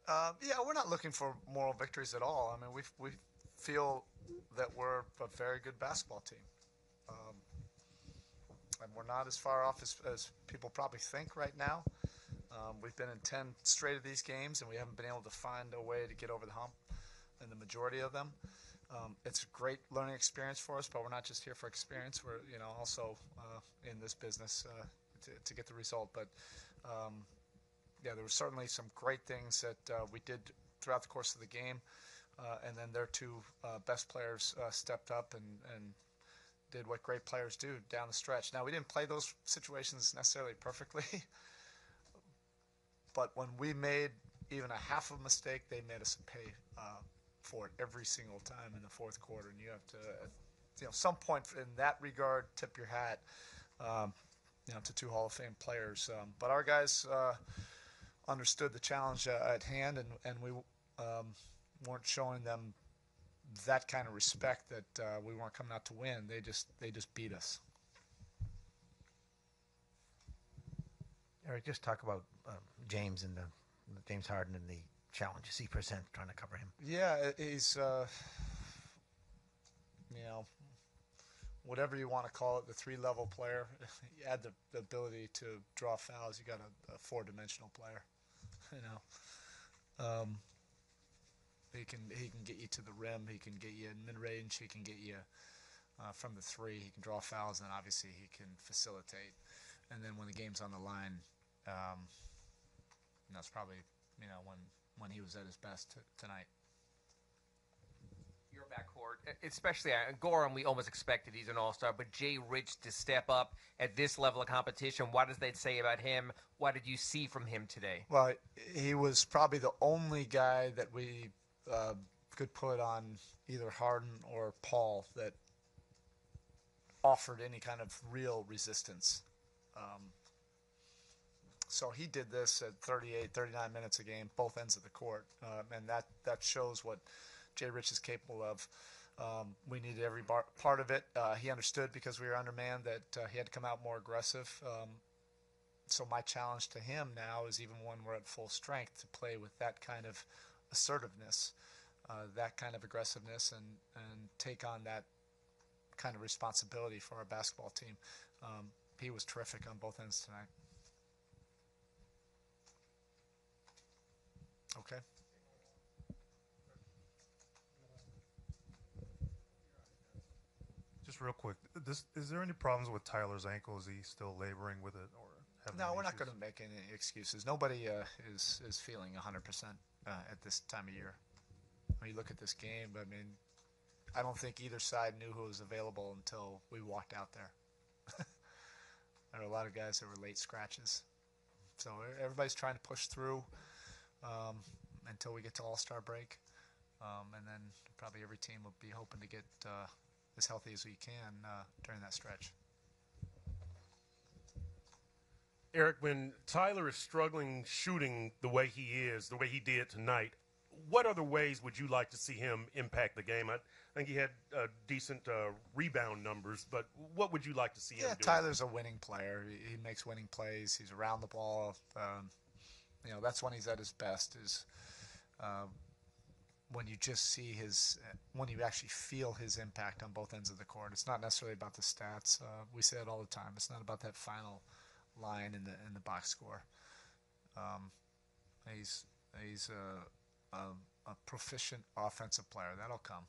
Yeah, we're not looking for moral victories at all. I mean, we feel that we're a very good basketball team. Um, and we're not as far off as people probably think right now. We've been in 10 straight of these games, and we haven't been able to find a way to get over the hump in the majority of them. It's a great learning experience for us, but we're not just here for experience. We're also in this business to get the result. But yeah, there were certainly some great things that we did throughout the course of the game, and then their two best players stepped up and did what great players do down the stretch. Now, we didn't play those situations necessarily perfectly, but when we made even a half of a mistake, they made us pay for it every single time in the fourth quarter. And you have to, some point in that regard, tip your hat, to two Hall of Fame players. But our guys understood the challenge at hand, and we weren't showing them that kind of respect that we weren't coming out to win. They just beat us. Erik, just talk about James and the James Harden and the challenges he presents trying to cover him. Yeah, he's whatever you want to call it, the three-level player. You add the ability to draw fouls, you got a four-dimensional player. He can get you to the rim. He can get you in mid-range. He can get you from the three. He can draw fouls, and obviously he can facilitate. And then when the game's on the line, that's probably when he was at his best tonight. Your backcourt, especially Gorham, we almost expected he's an all-star, but Jay Rich to step up at this level of competition, what does that say about him? What did you see from him today? Well, he was probably the only guy that we could put on either Harden or Paul that offered any kind of real resistance. So he did this at 38, 39 minutes a game, both ends of the court, and that shows what Jay Rich is capable of. We needed every part of it. He understood because we were undermanned that he had to come out more aggressive. So my challenge to him now is, even when we're at full strength, to play with that kind of assertiveness, that kind of aggressiveness, and take on that kind of responsibility for our basketball team. He was terrific on both ends tonight. Okay. Just real quick, is there any problems with Tyler's ankle? Is he still laboring with it, or having No, we're not issues? going to make any excuses. Nobody is feeling 100% at this time of year. When you look at this game, I mean, I don't think either side knew who was available until we walked out there. There were a lot of guys that were late scratches. So everybody's trying to push through until we get to All-Star break. And then probably every team will be hoping to get as healthy as we can during that stretch. Erik, when Tyler is struggling shooting the way he is, the way he did tonight, what other ways would you like to see him impact the game? I think he had decent rebound numbers, but what would you like to see him do? Yeah, Tyler's a winning player. He makes winning plays. He's around the ball. That's when he's at his best, is when you just see when you actually feel his impact on both ends of the court. It's not necessarily about the stats. We say it all the time. It's not about that final line in the box score. He's a proficient offensive player. That'll come.